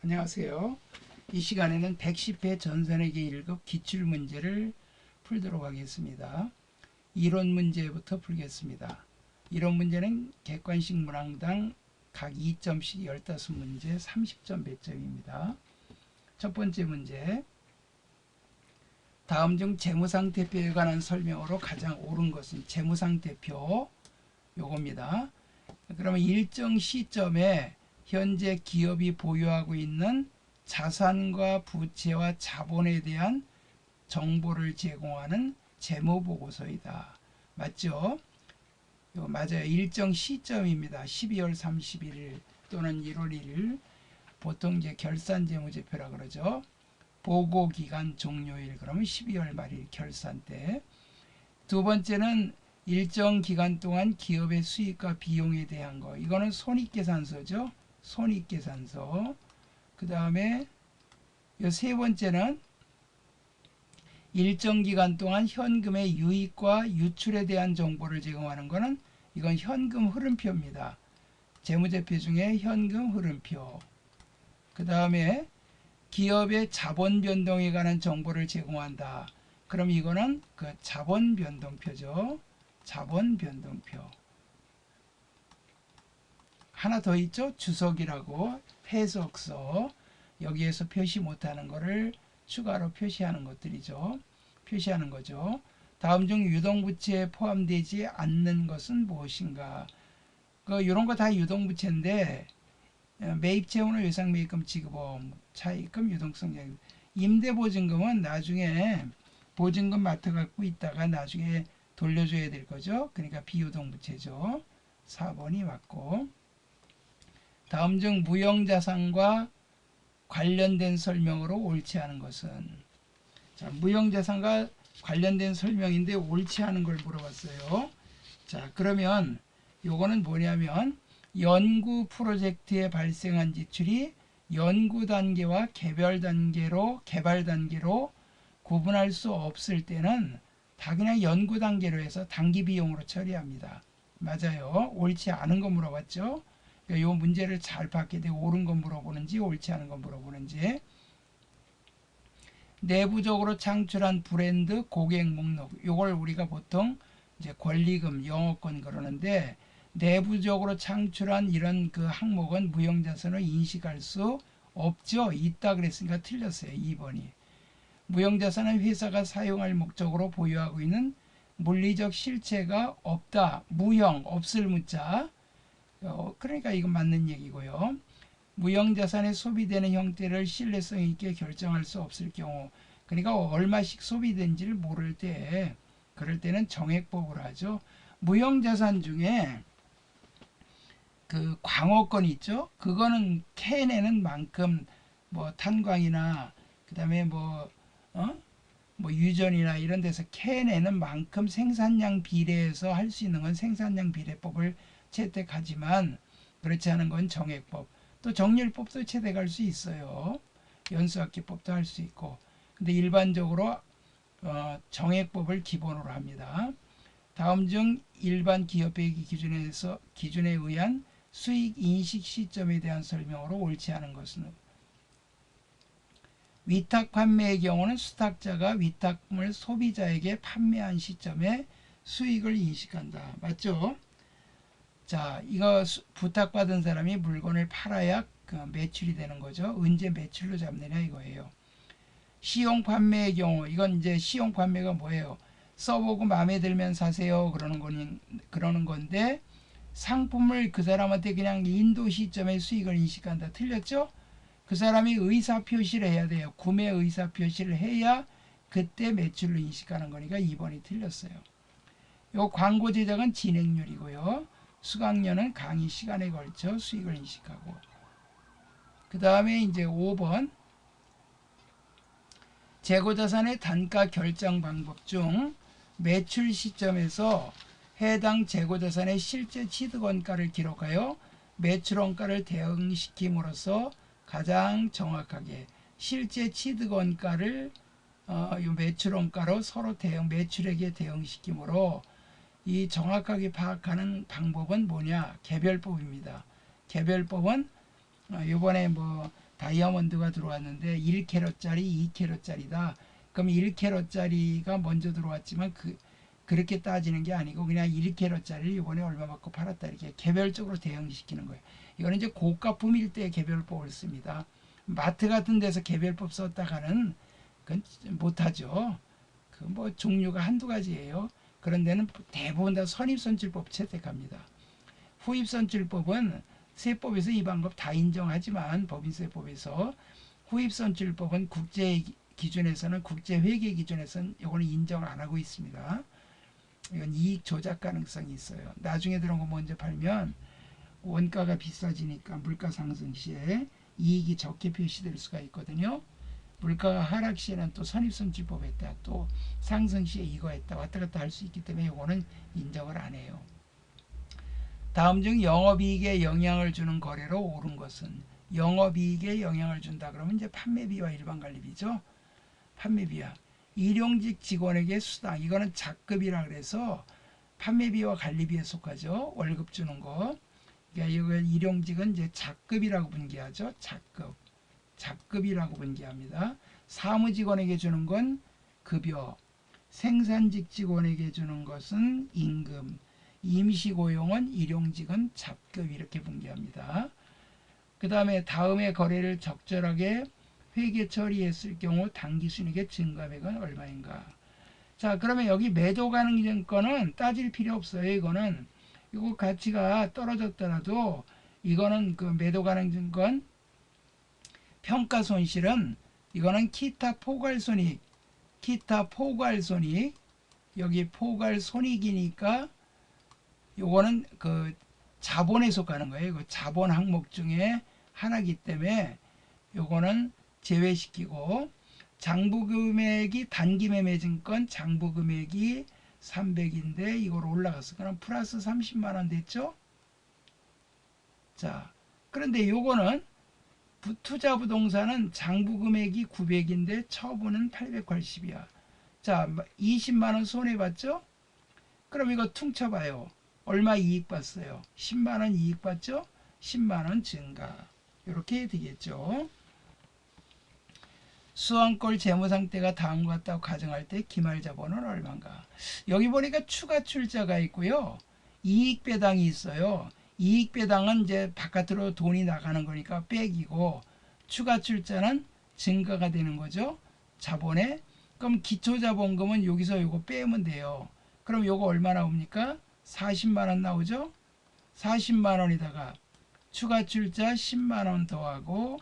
안녕하세요. 이 시간에는 110회 전산회계 1급 기출문제를 풀도록 하겠습니다. 이론 문제부터 풀겠습니다. 이론 문제는 객관식 문항당 각 2점씩 15문제 30점 배점입니다. 첫 번째 문제, 다음 중 재무상태표에 관한 설명으로 가장 옳은 것은 재무상태표 요겁니다. 그러면 일정 시점에 현재 기업이 보유하고 있는 자산과 부채와 자본에 대한 정보를 제공하는 재무보고서이다. 맞죠? 이거 맞아요. 일정 시점입니다. 12월 31일 또는 1월 1일. 보통 이제 결산재무제표라 그러죠. 보고기간 종료일 그러면 12월 말일 결산 때. 두 번째는 일정 기간 동안 기업의 수익과 비용에 대한 거. 이거는 손익계산서죠. 손익계산서. 그 다음에 세 번째는 일정 기간 동안 현금의 유입과 유출에 대한 정보를 제공하는 것은 이건 현금 흐름표입니다. 재무제표 중에 현금 흐름표. 그 다음에 기업의 자본 변동에 관한 정보를 제공한다. 그럼 이거는 그 자본 변동표죠. 자본 변동표. 하나 더 있죠. 주석이라고 해석서. 여기에서 표시 못하는 거를 추가로 표시하는 것들이죠. 표시하는 거죠. 다음 중 유동부채에 포함되지 않는 것은 무엇인가? 이런 거 다 유동부채인데 매입채무는 외상매입금 지급보험, 차입금, 유동성 임대보증금은 나중에 보증금 맡아갖고 있다가 나중에 돌려줘야 될 거죠. 그러니까 비유동부채죠. 4번이 맞고, 다음 중 무형자산과 관련된 설명으로 옳지 않은 것은, 자, 무형자산과 관련된 설명인데 옳지 않은 걸 물어봤어요. 자, 그러면 요거는 뭐냐면 연구 프로젝트에 발생한 지출이 연구 단계와 개발 단계로 구분할 수 없을 때는 다 그냥 연구 단계로 해서 단기 비용으로 처리합니다. 맞아요. 옳지 않은 거 물어봤죠. 이 문제를 잘 받게 돼 옳은 거 물어보는지 옳지 않은 거 물어보는지. 내부적으로 창출한 브랜드 고객 목록, 이걸 우리가 보통 이제 권리금, 영업권 그러는데, 내부적으로 창출한 이런 그 항목은 무형자산으로 인식할 수 없죠. 있다 그랬으니까 틀렸어요. 2번이. 무형자산은 회사가 사용할 목적으로 보유하고 있는 물리적 실체가 없다. 무형, 없을 무자. 그러니까 이건 맞는 얘기고요. 무형자산에 소비되는 형태를 신뢰성 있게 결정할 수 없을 경우, 그러니까 얼마씩 소비된지를 모를 때, 그럴 때는 정액법으로 하죠. 무형자산 중에 그 광어권 있죠. 그거는 캐내는 만큼 뭐 탄광이나 그다음에 뭐 유전이나 이런 데서 캐내는 만큼 생산량 비례해서 할 수 있는 건 생산량 비례법을 채택하지만, 그렇지 않은 건 정액법. 또 정률법도 채택할 수 있어요. 연수학기법도 할 수 있고. 근데 일반적으로 정액법을 기본으로 합니다. 다음 중 일반 기업회계 기준에 의한 수익 인식 시점에 대한 설명으로 옳지 않은 것은, 위탁 판매의 경우는 수탁자가 위탁품을 소비자에게 판매한 시점에 수익을 인식한다. 맞죠? 자, 이거 부탁받은 사람이 물건을 팔아야 그 매출이 되는 거죠. 언제 매출로 잡느냐 이거예요. 시용 판매의 경우, 이건 이제 시용 판매가 뭐예요? 써보고 마음에 들면 사세요 그러는 건데, 상품을 그 사람한테 그냥 인도 시점에 수익을 인식한다. 틀렸죠? 그 사람이 의사표시를 해야 돼요. 구매 의사표시를 해야 그때 매출로 인식하는 거니까 2번이 틀렸어요. 요 광고 제작은 진행률이고요. 수강료는 강의 시간에 걸쳐 수익을 인식하고. 그 다음에 이제 5번, 재고자산의 단가 결정 방법 중 매출 시점에서 해당 재고자산의 실제 취득원가를 기록하여 매출원가를 대응시킴으로써 가장 정확하게 실제 취득원가를 이 매출원가로 서로 매출액에 대응시키므로 이 정확하게 파악하는 방법은 뭐냐? 개별법입니다. 개별법은 이번에 뭐 다이아몬드가 들어왔는데 1캐럿짜리 2캐럿짜리다. 그럼 1캐럿짜리가 먼저 들어왔지만 그렇게 따지는 게 아니고 그냥 1캐럿짜리를 이번에 얼마 받고 팔았다 이렇게 개별적으로 대응시키는 거예요. 이거는 이제 고가품일 때 개별법을 씁니다. 마트 같은 데서 개별법 썼다가는 그건 못하죠. 그 뭐 종류가 한두 가지예요. 그런 데는 대부분 다 선입선출법 채택합니다. 후입선출법은 세법에서 이 방법 다 인정하지만 법인세법에서 후입선출법은 국제 기준에서는 국제회계 기준에서는 이거는 인정 안 하고 있습니다. 이건 이익 조작 가능성이 있어요. 나중에 들어온 거 먼저 팔면 원가가 비싸지니까 물가 상승 시에 이익이 적게 표시될 수가 있거든요. 물가가 하락 시에는 또 선입선출법 했다, 또 상승 시에 이거 했다, 왔다 갔다 할 수 있기 때문에 이거는 인정을 안 해요. 다음 중 영업이익에 영향을 주는 거래로 옳은 것은, 영업이익에 영향을 준다 그러면 이제 판매비와 일반관리비죠. 판매비야. 일용직 직원에게 수당, 이거는 작급이라 그래서 판매비와 관리비에 속하죠. 월급 주는 거. 그러니까 이걸 일용직은 이제 작급이라고 분기하죠. 작급이라고 분기합니다. 사무직원에게 주는 건 급여, 생산직 직원에게 주는 것은 임금, 임시고용은 일용직은 잡급 이렇게 분기합니다. 그 다음에 다음에 거래를 적절하게 회계 처리했을 경우 당기순이익의 증가액은 얼마인가. 자, 그러면 여기 매도 가능증권은 따질 필요 없어요. 이거는 이거 가치가 떨어졌더라도 이거는 그 매도 가능증권 평가 손실은 이거는 기타 포괄손익, 여기 포괄손익이니까 요거는 그 자본에 속하는 거예요. 그 자본 항목 중에 하나이기 때문에 요거는 제외시키고, 장부금액이 단기매매증권 장부금액이 300인데 이걸 올라갔어. 그럼 플러스 30만원 됐죠? 자, 그런데 요거는 투자부동산은 장부금액이 900인데 처분은 880이야. 자, 20만원 손해봤죠? 그럼 이거 퉁쳐봐요. 얼마 이익 봤어요? 10만원 이익 봤죠? 10만원 증가. 이렇게 되겠죠. 수완꼴 재무상태가 다음과 같다고 가정할 때 기말자본은 얼마인가? 여기 보니까 추가 출자가 있고요. 이익배당이 있어요. 이익배당은 이제 바깥으로 돈이 나가는 거니까 백이고, 추가 출자는 증가가 되는 거죠. 자본에. 그럼 기초자본금은 여기서 요거 빼면 돼요. 그럼 요거 얼마 나옵니까? 40만원 나오죠. 40만원에다가 추가 출자 10만원 더하고,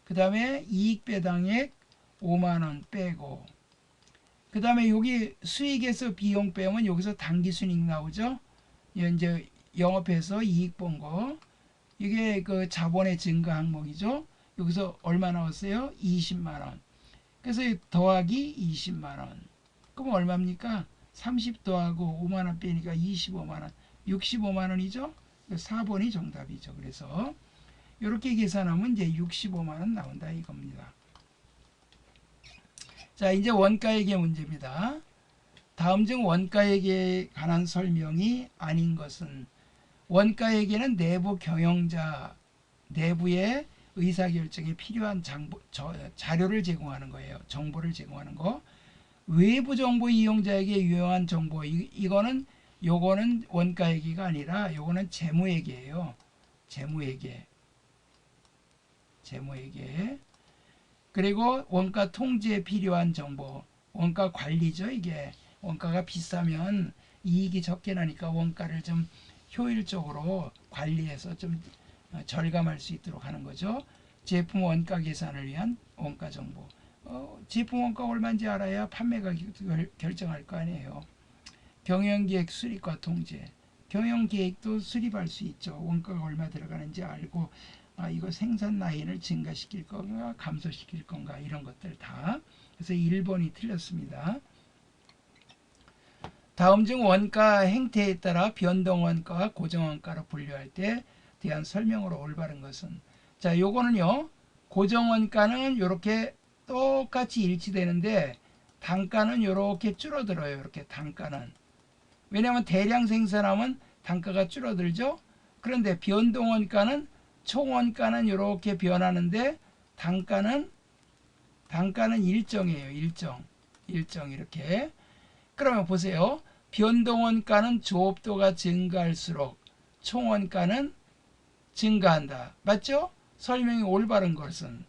그 다음에 이익배당액 5만원 빼고, 그 다음에 여기 수익에서 비용 빼면 여기서 당기순이익 나오죠. 이제 영업해서 이익 본 거, 이게 그 자본의 증가 항목이죠. 여기서 얼마 나왔어요? 20만원. 그래서 더하기 20만원. 그럼 얼마입니까? 30 더하고 5만원 빼니까 25만원. 65만원이죠. 4번이 정답이죠. 그래서 이렇게 계산하면 이제 65만원 나온다 이겁니다. 자, 이제 원가액의 문제입니다. 다음 중 원가액에 관한 설명이 아닌 것은, 원가액에는 내부 경영자, 내부의 의사결정에 필요한 자료를 제공하는 거예요. 정보를 제공하는 거. 외부 정보 이용자에게 유용한 정보, 요거는 원가액이가 아니라 요거는 재무액이에요. 재무액에. 그리고 원가 통제에 필요한 정보, 원가 관리죠. 이게 원가가 비싸면 이익이 적게 나니까 원가를 좀 효율적으로 관리해서 좀 절감할 수 있도록 하는 거죠. 제품 원가 계산을 위한 원가 정보. 제품 원가 얼마인지 알아야 판매가 결정할 거 아니에요. 경영계획 수립과 통제. 경영계획도 수립할 수 있죠. 원가가 얼마 들어가는지 알고, 이거 생산 라인을 증가시킬 건가 감소시킬 건가 이런 것들 다. 그래서 1번이 틀렸습니다. 다음 중 원가 행태에 따라 변동원가와 고정원가로 분류할 때 대한 설명으로 올바른 것은, 자, 요거는요, 고정원가는 이렇게 똑같이 일치되는데 단가는 이렇게 줄어들어요. 이렇게 단가는. 왜냐하면 대량 생산하면 단가가 줄어들죠. 그런데 변동원가는 총원가는 이렇게 변하는데 단가는 일정이에요. 일정 이렇게. 그러면 보세요. 변동원가는 조업도가 증가할수록 총원가는 증가한다. 맞죠? 설명이 올바른 것은.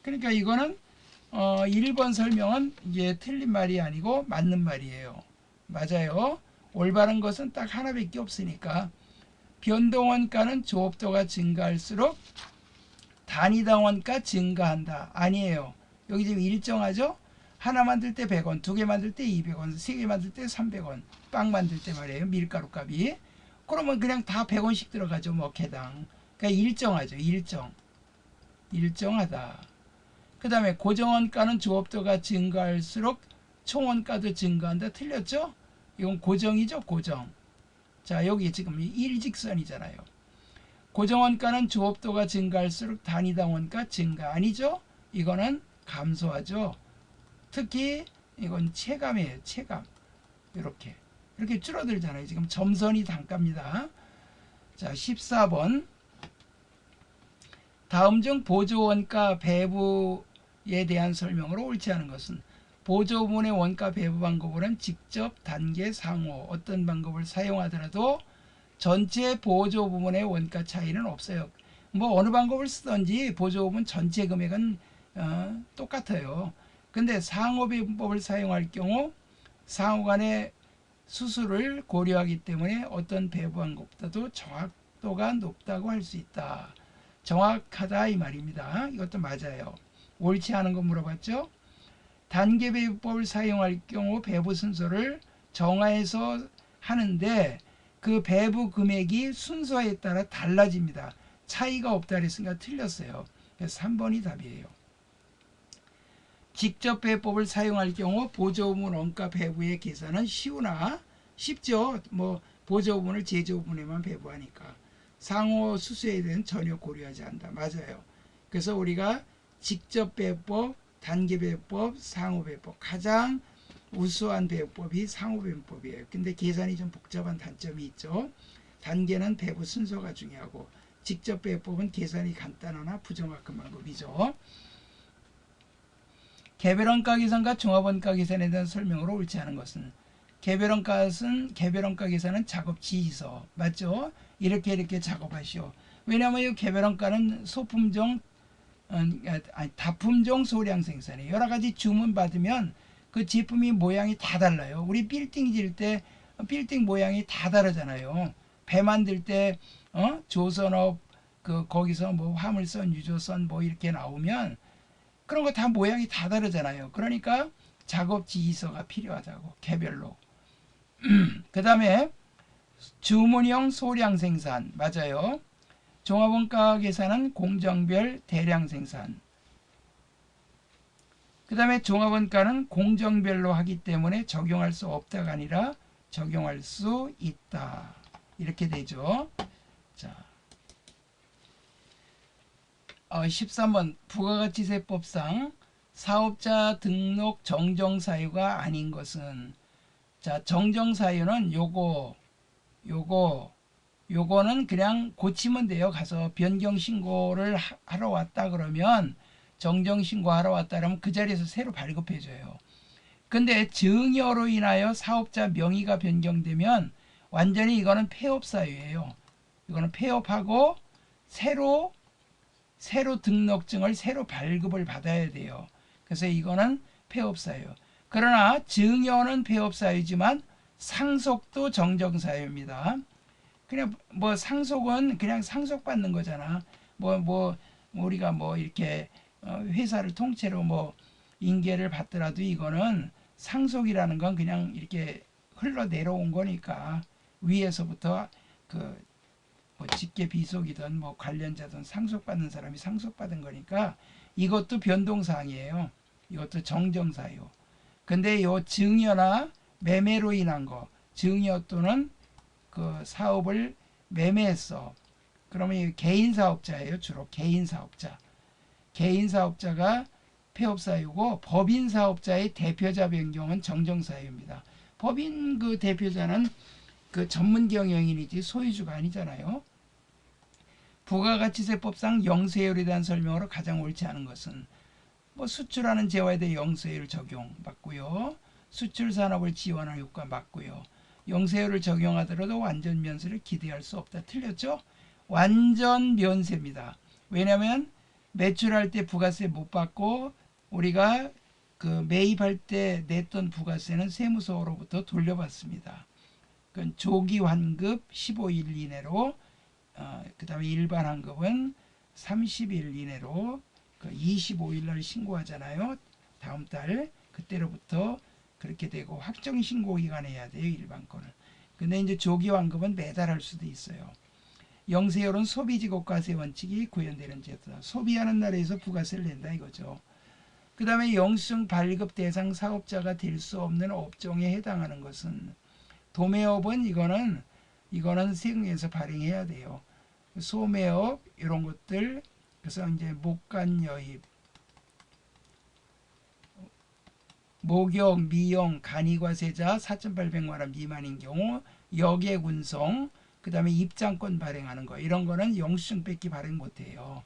그러니까 이거는 1번 설명은 이게 틀린 말이 아니고 맞는 말이에요. 맞아요. 올바른 것은 딱 하나밖에 없으니까. 변동원가는 조업도가 증가할수록 단위당 원가 증가한다. 아니에요. 여기 지금 일정하죠? 하나 만들 때 100원, 두 개 만들 때 200원, 세 개 만들 때 300원. 빵 만들 때 말이에요. 밀가루 값이. 그러면 그냥 다 100원씩 들어가죠. 뭐 개당. 그러니까 일정하죠. 일정하다. 그 다음에 고정원가는 조업도가 증가할수록 총원가도 증가한다. 틀렸죠? 이건 고정이죠. 고정. 자, 여기 지금 일직선이잖아요. 고정원가는 조업도가 증가할수록 단위당 원가 증가. 아니죠? 이거는 감소하죠. 특히 이건 체감이에요. 체감. 이렇게 줄어들잖아요. 지금 점선이 단가입니다. 자, 14번. 다음 중 보조원가 배부에 대한 설명으로 옳지 않은 것은 보조부문의 원가 배부 방법으로는 직접, 단계, 상호 어떤 방법을 사용하더라도 전체 보조부문의 원가 차이는 없어요. 뭐 어느 방법을 쓰든지 보조부문 전체 금액은 똑같아요. 근데 상호 배분법을 사용할 경우 상호 간의 수수를 고려하기 때문에 어떤 배부 방법보다도 정확도가 높다고 할 수 있다. 정확하다 이 말입니다. 이것도 맞아요. 옳지 않은 거 물어봤죠? 단계 배부법을 사용할 경우 배부 순서를 정하여서 하는데 그 배부 금액이 순서에 따라 달라집니다. 차이가 없다 그랬으니까 틀렸어요. 그래서 3번이 답이에요. 직접 배법을 사용할 경우 보조부문 원가 배부의 계산은 쉽죠. 뭐 보조부문을 제조부문에만 배부하니까. 상호 수수에 대해서는 전혀 고려하지 않는다. 맞아요. 그래서 우리가 직접 배법, 단계 배법, 상호 배법 가장 우수한 배법이 상호 배법이에요. 근데 계산이 좀 복잡한 단점이 있죠. 단계는 배부 순서가 중요하고 직접 배법은 계산이 간단하나 부정확한 방법이죠. 개별원가 계산과 종합원가 계산에 대한 설명으로 옳지 않은 것은 개별원가 계산은 작업 지휘서 맞죠? 이렇게 작업하시오. 왜냐하면 이 개별원가는 다품종 소량 생산이에요. 여러 가지 주문 받으면 그 제품이 모양이 다 달라요. 우리 빌딩 질 때 빌딩 모양이 다 다르잖아요. 배 만들 때 조선업 거기서 뭐 화물선, 유조선 뭐 이렇게 나오면 그런 거 다 모양이 다 다르잖아요. 그러니까 작업 지휘서가 필요하다고 개별로. 그 다음에 주문형 소량 생산 맞아요. 종합원가 계산은 공정별 대량 생산. 그 다음에 종합원가는 공정별로 하기 때문에 적용할 수 없다가 아니라 적용할 수 있다. 이렇게 되죠. 자, 13번 부가가치세법상 사업자 등록 정정사유가 아닌 것은 자, 정정사유는 요거는 그냥 고치면 돼요. 가서 변경신고를 하러 왔다 그러면 정정신고하러 왔다 그러면 그 자리에서 새로 발급해줘요. 근데 증여로 인하여 사업자 명의가 변경되면 완전히 이거는 폐업사유예요. 이거는 폐업하고 새로 등록증을 새로 발급을 받아야 돼요. 그래서 이거는 폐업사유. 그러나 증여는 폐업사유지만 상속도 정정사유입니다. 그냥 뭐 상속은 그냥 상속받는 거잖아. 뭐 우리가 뭐 이렇게 회사를 통째로 뭐 인계를 받더라도 이거는 상속이라는 건 그냥 이렇게 흘러 내려온 거니까 위에서부터 뭐 직계 비속이든 뭐 관련자든 상속받는 사람이 상속받은 거니까 이것도 변동사항이에요. 이것도 정정사유. 근데 요 증여나 매매로 인한 거, 증여 또는 그 사업을 매매했어. 그러면 개인 사업자예요. 주로 개인 사업자. 개인 사업자가 폐업사유고 법인 사업자의 대표자 변경은 정정사유입니다. 법인 그 대표자는 그 전문 경영인이지 소유주가 아니잖아요. 부가가치세법상 영세율에 대한 설명으로 가장 옳지 않은 것은 뭐 수출하는 재화에 대해 영세율 적용 맞고요. 수출 산업을 지원할 효과 맞고요. 영세율을 적용하더라도 완전 면세를 기대할 수 없다. 틀렸죠? 완전 면세입니다. 왜냐하면 매출할 때 부가세 못 받고 우리가 그 매입할 때 냈던 부가세는 세무서로부터 돌려받습니다. 그건 조기 환급 15일 이내로 그 다음에 일반 환급은 30일 이내로 그 25일 날 신고하잖아요. 다음 달 그때로부터 그렇게 되고 확정 신고 기간에 해야 돼요. 일반 거는. 근데 이제 조기 환급은 매달 할 수도 있어요. 영세율은 소비지급과세 원칙이 구현되는 제도다. 소비하는 나라에서 부가세를 낸다 이거죠. 그 다음에 영수증 발급 대상 사업자가 될 수 없는 업종에 해당하는 것은 도매업은 이거는 세금에서 발행해야 돼요. 소매업 이런 것들 그래서 이제 목간여입, 목욕, 미용, 간이과세자 4,800만 원 미만인 경우 역외군송 그 다음에 입장권 발행하는 거 이런 거는 영수증 뺏기 발행 못해요.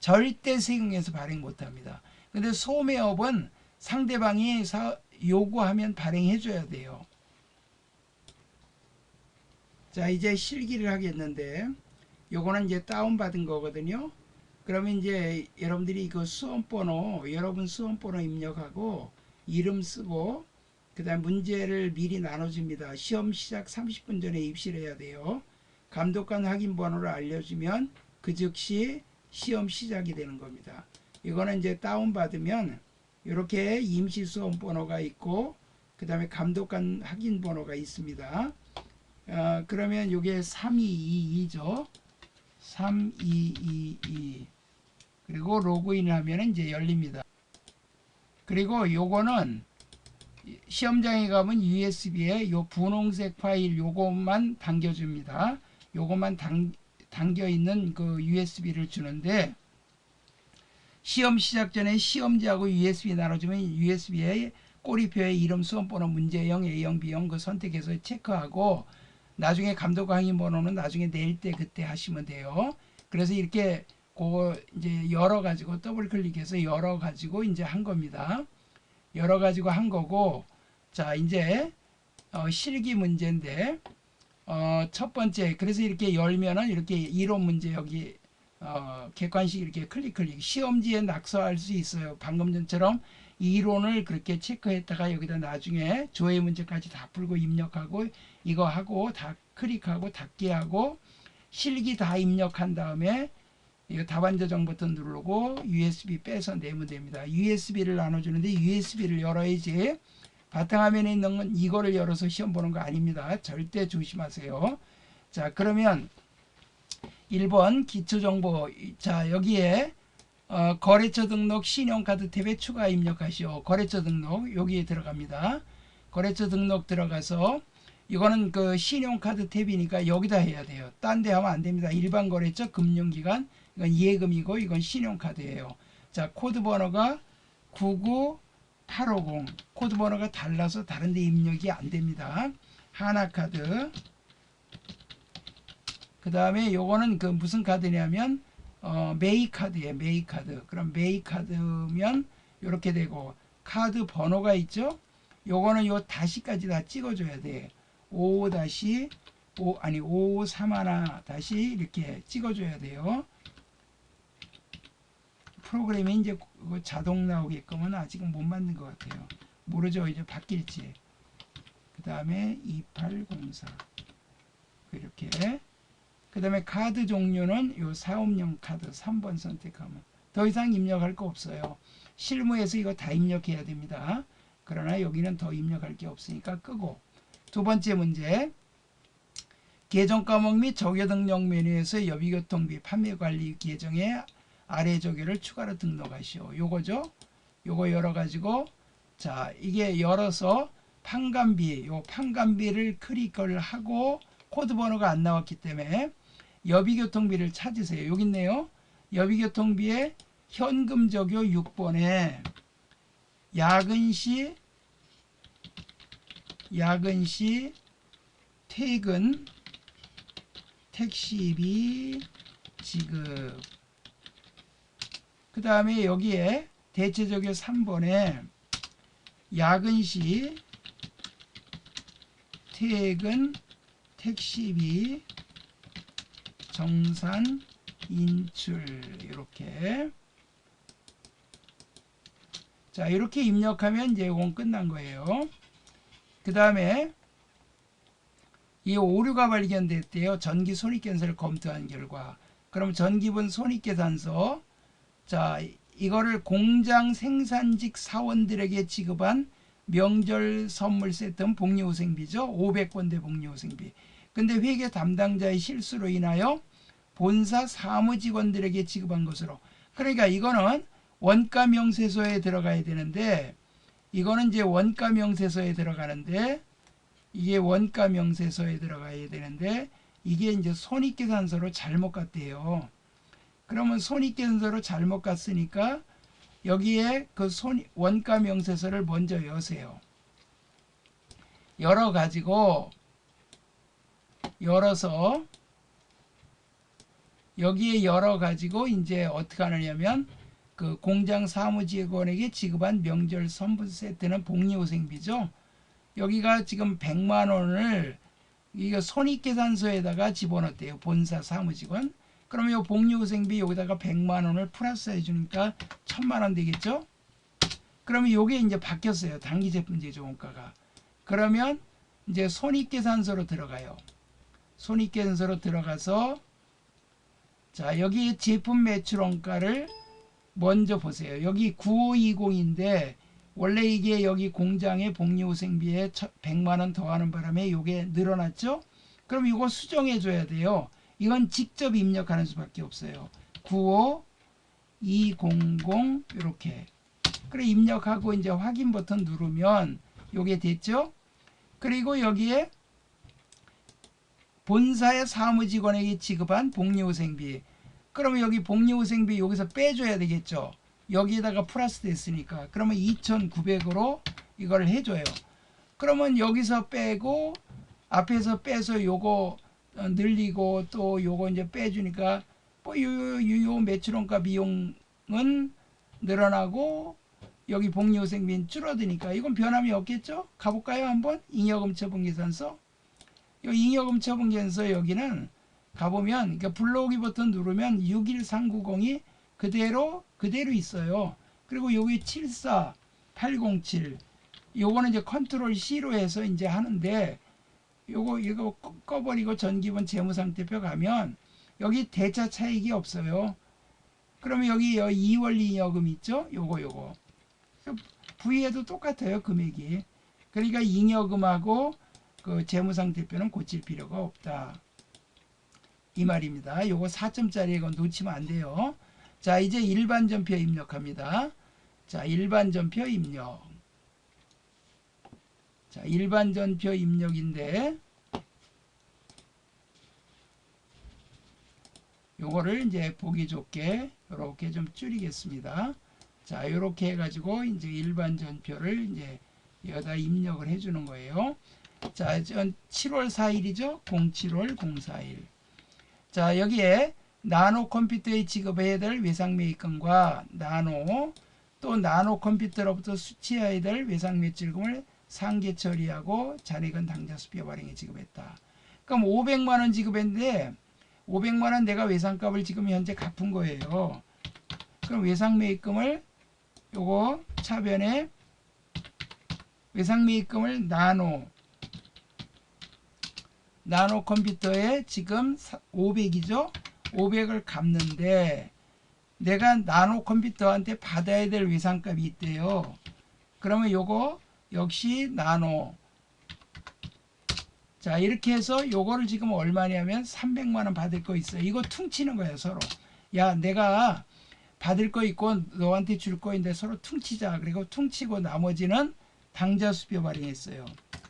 절대 세금에서 발행 못합니다. 근데 소매업은 상대방이 요구하면 발행해줘야 돼요. 자 이제 실기를 하겠는데 요거는 이제 다운받은 거거든요. 그러면 이제 여러분들이 그 수험번호 여러분 수험번호 입력하고 이름 쓰고 그 다음 문제를 미리 나눠줍니다. 시험 시작 30분 전에 입시를 해야 돼요. 감독관 확인 번호를 알려주면 그 즉시 시험 시작이 되는 겁니다. 이거는 이제 다운받으면 이렇게 임시 수험 번호가 있고 그 다음에 감독관 확인 번호가 있습니다. 그러면 이게 3222죠. 3222 그리고 로그인을 하면 이제 열립니다. 그리고 요거는 시험장에 가면 USB에 요 분홍색 파일 요것만 당겨줍니다. 요것만 당겨 있는 그 USB를 주는데 시험 시작 전에 시험지하고 USB 나눠주면 USB에 꼬리표에 이름 수험번호 문제형 A형 B형 그 선택해서 체크하고 나중에 감독 확인 번호는 나중에 낼 때 그때 하시면 돼요. 그래서 이렇게 이제 열어 가지고 더블 클릭해서 열어 가지고 이제 한 겁니다. 열어 가지고 한 거고 자 이제 실기 문제인데 첫 번째 그래서 이렇게 열면은 이렇게 이론 문제 여기 객관식 이렇게 클릭 시험지에 낙서할 수 있어요. 방금 전처럼 이론을 그렇게 체크했다가 여기다 나중에 조회 문제까지 다 풀고 입력하고 이거 하고 다 클릭하고 닫기 하고 실기 다 입력한 다음에 이거 답안 저장 버튼 누르고 USB 빼서 내면 됩니다. USB를 나눠주는데 USB를 열어야지 바탕화면에 있는 건 이거를 열어서 시험 보는 거 아닙니다. 절대 조심하세요. 자 그러면 1번 기초정보 자 여기에 거래처 등록 신용카드 탭에 추가 입력하시오. 거래처 등록 여기에 들어갑니다. 거래처 등록 들어가서 이거는 그 신용카드 탭이니까 여기다 해야 돼요. 딴 데 하면 안 됩니다. 일반 거래처 금융기관 이건 예금이고 이건 신용카드예요. 자 코드 번호가 99850 코드 번호가 달라서 다른 데 입력이 안 됩니다. 하나카드 그 다음에 요거는 그 무슨 카드냐면 메이카드예요. 메이카드. 그럼 메이카드면 이렇게 되고 카드 번호가 있죠. 요거는 요 다시까지 다 찍어줘야 돼. 5531 다시 이렇게 찍어줘야 돼요. 프로그램이 이제 자동 나오게끔은 아직은 못 만든 것 같아요. 모르죠. 이제 바뀔지. 그 다음에 2804 이렇게 그 다음에 카드 종류는 요 사업용 카드 3번 선택하면 더 이상 입력할 거 없어요. 실무에서 이거 다 입력해야 됩니다. 그러나 여기는 더 입력할 게 없으니까 끄고 두 번째 문제 계정 과목 및 조교 등록 메뉴에서 여비교통비 판매관리 계정에 아래 조교를 추가로 등록하시오. 요거죠. 요거 열어가지고 자 이게 열어서 판관비 요 판관비를 클릭을 하고 코드 번호가 안 나왔기 때문에 여비교통비를 찾으세요. 여기 있네요. 여비교통비에 현금 조교 6번에 야근시 퇴근 택시비 지급. 그 다음에 여기에 대체적용 3번에 야근시 퇴근 택시비 정산 인출 이렇게. 자, 이렇게 입력하면 이제 이건 끝난 거예요. 그 다음에 이 오류가 발견됐대요. 전기 손익계산서를 검토한 결과. 그럼 전기분 손익계산서, 자, 이거를 공장 생산직 사원들에게 지급한 명절 선물 세트 복리후생비죠. 500번대 복리후생비. 근데 회계 담당자의 실수로 인하여 본사 사무직원들에게 지급한 것으로. 그러니까 이거는 원가 명세서에 들어가야 되는데, 이거는 이제 원가 명세서에 들어가는데, 이게 원가 명세서에 들어가야 되는데, 이게 이제 손익계산서로 잘못 갔대요. 그러면 손익계산서로 잘못 갔으니까 여기에 그 원가 명세서를 먼저 여세요. 열어 가지고 열어서 여기에 열어 가지고 이제 어떻게 하느냐면 그 공장 사무직원에게 지급한 명절 선물 세트는 복리후생비죠. 여기가 지금 100만 원을 이거 손익계산서에다가 집어넣었대요. 본사 사무직원. 그러면 이 복리후생비 여기다가 100만 원을 플러스 해주니까 1000만 원 되겠죠? 그러면 이게 이제 바뀌었어요. 단기제품 제조원가가. 그러면 이제 손익계산서로 들어가요. 손익계산서로 들어가서 자, 여기 제품 매출원가를 먼저 보세요. 여기 9520인데 원래 이게 여기 공장의 복리후생비에 100만 원 더하는 바람에 이게 늘어났죠? 그럼 이거 수정해 줘야 돼요. 이건 직접 입력하는 수밖에 없어요. 95200 이렇게. 그래 입력하고 이제 확인 버튼 누르면 이게 됐죠? 그리고 여기에 본사의 사무직원에게 지급한 복리후생비. 그러면 여기 복리후생비 여기서 빼줘야 되겠죠? 여기에다가 플러스 됐으니까. 그러면 2,900으로 이걸 해줘요. 그러면 여기서 빼고 앞에서 빼서 요거 늘리고 또 요거 이제 빼주니까 뭐 요 매출원가 비용은 늘어나고 여기 복리후생비는 줄어드니까 이건 변함이 없겠죠? 가볼까요? 한번 잉여금 처분계산서. 이 잉여금 처분계산서 여기는 가보면 그러니까 불러오기 버튼 누르면 61390이 그대로 있어요. 그리고 여기 74807 요거는 이제 컨트롤 C로 해서 이제 하는데 이거 꺼버리고 전기분 재무상태표 가면 여기 대차 차익이 없어요. 그러면 여기 2월 잉여금 있죠? 요거 V에도 똑같아요. 금액이. 그러니까 잉여금하고 그 재무상태표는 고칠 필요가 없다. 이 말입니다. 요거 4점짜리 이거 놓치면 안 돼요. 자, 이제 일반 전표 입력합니다. 자, 일반 전표 입력. 자, 일반 전표 입력인데 요거를 이제 보기 좋게 이렇게 좀 줄이겠습니다. 자, 이렇게 해가지고 이제 일반 전표를 이제 여기다 입력을 해주는 거예요. 자, 7월 4일이죠. 07월 041. 자, 여기에 나노 컴퓨터에 지급해야 될 외상매입금과 또 나노 컴퓨터로부터 수취해야 될 외상매출금을 상계 처리하고 잔액은 당좌 수표 발행에 지급했다. 그럼 500만 원 지급했는데 500만 원 내가 외상값을 지금 현재 갚은 거예요. 그럼 외상매입금을 요거 차변에 외상매입금을 나노 컴퓨터에 지금 500이죠. 500을 갚는데 내가 나노 컴퓨터한테 받아야 될 외상값이 있대요. 그러면 요거 역시 나노. 자, 이렇게 해서 요거를 지금 얼마냐면 300만 원 받을 거 있어요. 이거 퉁치는 거예요, 서로. 야, 내가 받을 거 있고 너한테 줄 거인데 서로 퉁치자. 그리고 퉁치고 나머지는 당좌 수표 발행했어요.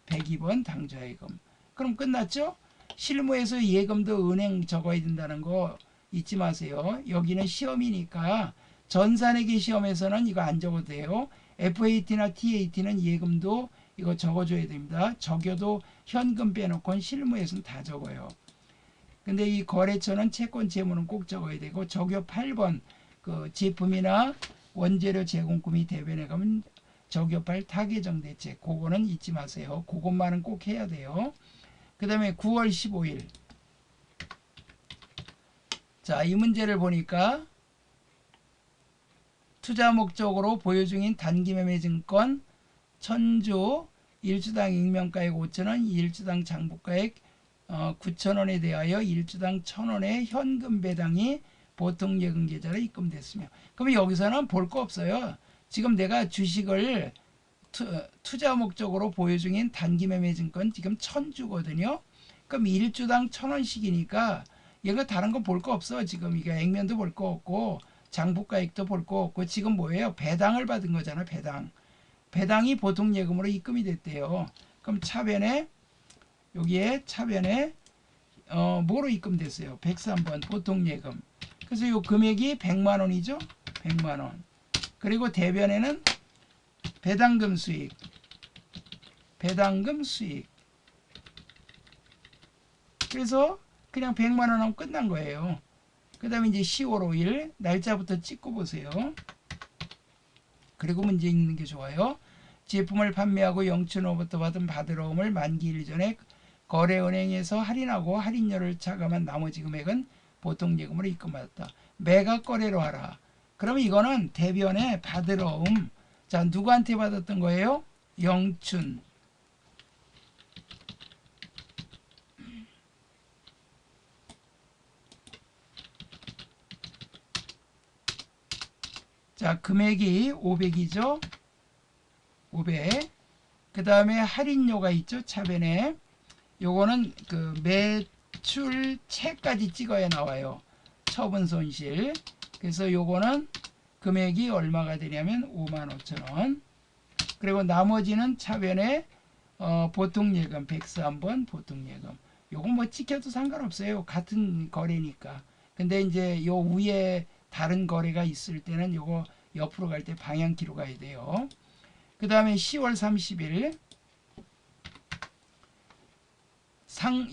102번 당좌예금. 그럼 끝났죠? 실무에서 예금도 은행 적어야 된다는 거 잊지 마세요. 여기는 시험이니까 전산회계 시험에서는 이거 안 적어도 돼요. FAT나 TAT는 예금도 이거 적어줘야 됩니다. 적여도 현금 빼놓고는 실무에서는 다 적어요. 근데 이 거래처는 채권 재무는 꼭 적어야 되고 적요 8번 그 제품이나 원재료 제공금이 대변에 가면 적요 8 타개정 대책 그거는 잊지 마세요. 그것만은 꼭 해야 돼요. 그 다음에 9월 15일 자, 이 문제를 보니까 투자 목적으로 보유 중인 단기 매매 증권 천주 1주당 익명가액 5,000원 1주당 장부가액 9,000원에 대하여 1주당 1,000원의 현금 배당이 보통 예금 계좌로 입금됐으며 그러면 여기서는 볼 거 없어요. 지금 내가 주식을 투자 목적으로 보유 중인 단기 매매 증권 지금 1,000주거든요. 그럼 1주당 1,000원씩이니까 얘가 다른 거 볼 거 없어. 지금 이게 액면도 볼 거 없고 장부가액도 볼 거 없고 지금 뭐예요? 배당을 받은 거잖아. 배당이 보통 예금으로 입금이 됐대요. 그럼 차변에 여기에 차변에 뭐로 입금됐어요? 103번 보통 예금. 그래서 요 금액이 100만 원이죠. 100만 원. 그리고 대변에는 배당금 수익. 그래서 그냥 100만 원 하면 끝난 거예요. 그 다음에 이제 10월 5일 날짜부터 찍고 보세요. 그리고 문제 읽는 게 좋아요. 제품을 판매하고 영춘으로부터 받은 받으러움을 만기일 전에 거래은행에서 할인하고 할인료를 차감한 나머지 금액은 보통 예금으로 입금받았다. 매각 거래로 하라. 그러면 이거는 대변에 받으러움. 자, 누구한테 받았던 거예요? 영춘. 자, 금액이 500이죠. 500. 그 다음에 할인료가 있죠. 차변에. 요거는 그 매출채까지 찍어야 나와요. 처분 손실. 그래서 요거는 금액이 얼마가 되냐면 55,000원. 그리고 나머지는 차변에 보통 예금 103번 보통 예금. 요거 뭐 찍혀도 상관없어요. 같은 거래니까. 근데 이제 요 위에 다른 거래가 있을 때는 요거 옆으로 갈 때 방향키로 가야 돼요. 그 다음에 10월 30일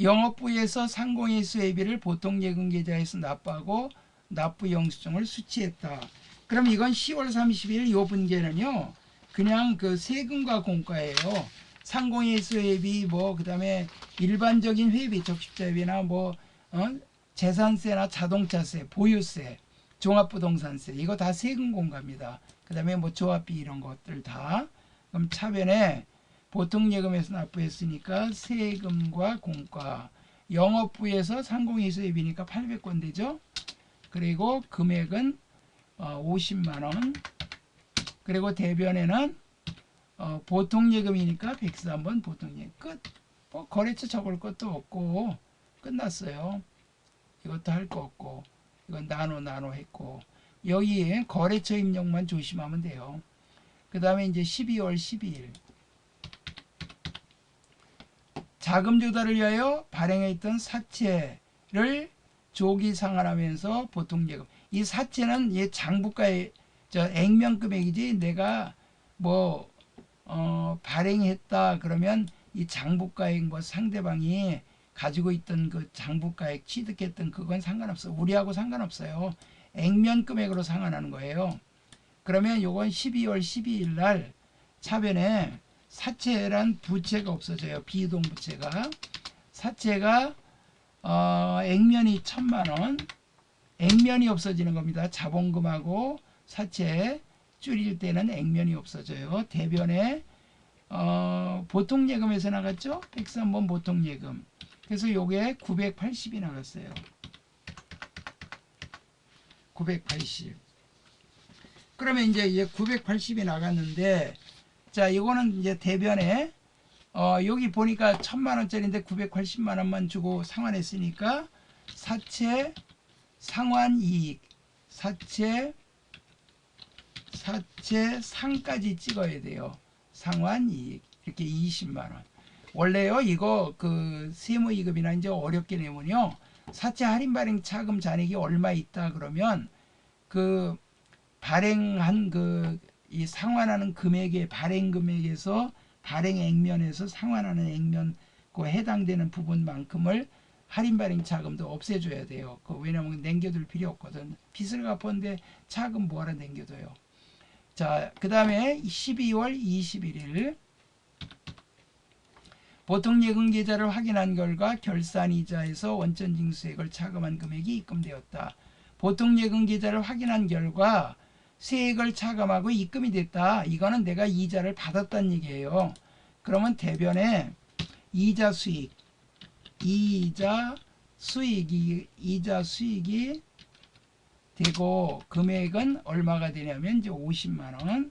영업부에서 상공의 수혜비를 보통 예금 계좌에서 납부하고 납부 영수증을 수취했다. 그럼 이건 10월 30일 요 분계는요. 그냥 그 세금과 공과예요. 상공의 수혜비 뭐 그다음에 일반적인 회비 적십자회비나 뭐 재산세나 자동차세, 보유세, 종합부동산세 이거 다 세금 공과입니다. 그다음에 뭐 조합비 이런 것들 다. 그럼 차변에 보통 예금에서 납부했으니까 세금과 공과 영업부에서 상공의 수혜비니까 800원 되죠. 그리고 금액은 50만 원. 그리고 대변에는 보통 예금이니까 103번 보통 예금 끝. 뭐 거래처 적을 것도 없고 끝났어요. 이것도 할 거 없고 이건 나눠 했고 여기 거래처 입력만 조심하면 돼요. 그 다음에 이제 12월 12일 자금 조달을 위하여 발행해 있던 사채를 조기 상환하면서 보통 예금. 이 사채는 이 장부가의 액면 금액이지 내가 뭐 발행했다 그러면 이 장부가액 뭐 상대방이 가지고 있던 그 장부가액 취득했던 그건 상관없어. 우리하고 상관없어요. 액면 금액으로 상환하는 거예요. 그러면 요건 12월 12일 날 차변에 사채란 부채가 없어져요. 비이동 부채가. 사채가 액면이 1,000만원. 액면이 없어지는 겁니다. 자본금하고 사채 줄일 때는 액면이 없어져요. 대변에 보통 예금에서 나갔죠. 103번 보통 예금. 그래서 요게 980이 나갔어요. 980. 그러면 이제 980이 나갔는데 자 이거는 이제 대변에 여기 보니까 1,000만원짜리인데 980만원만 주고 상환했으니까 사채 상환이익 사채 상까지 찍어야 돼요. 상환이익 이렇게 20만원. 원래요 이거 그 세무이급이나 이제 어렵게 내면요 사채 할인 발행 차금 잔액이 얼마 있다 그러면 그 발행한 그 이 상환하는 금액의 발행 금액에서 발행 액면에서 상환하는 액면 그 해당되는 부분만큼을 할인 발행 차금도 없애줘야 돼요. 왜냐면 남겨둘 필요 없거든. 빚을 갚았는데 차금 뭐하러 남겨둬요. 자, 그 다음에 12월 21일 보통 예금 계좌를 확인한 결과 결산이자에서 원천징수액을 차감한 금액이 입금되었다. 보통 예금 계좌를 확인한 결과 세액을 차감하고 입금이 됐다. 이거는 내가 이자를 받았다는 얘기예요. 그러면 대변에 이자 수익이 되고 금액은 얼마가 되냐면 이제 50만 원.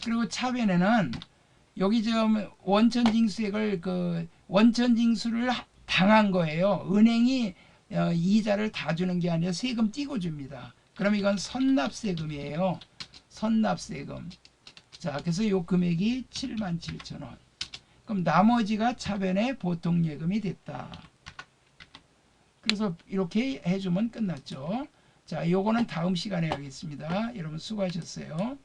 그리고 차변에는 여기 지금 원천징수액을 원천징수를 당한 거예요. 은행이 이자를 다 주는 게 아니라 세금 띄고 줍니다. 그럼 이건 선납세금이에요. 선납세금. 자, 그래서 요 금액이 77,000원. 그럼 나머지가 차변의 보통예금이 됐다. 그래서 이렇게 해주면 끝났죠. 자, 요거는 다음 시간에 하겠습니다. 여러분 수고하셨어요.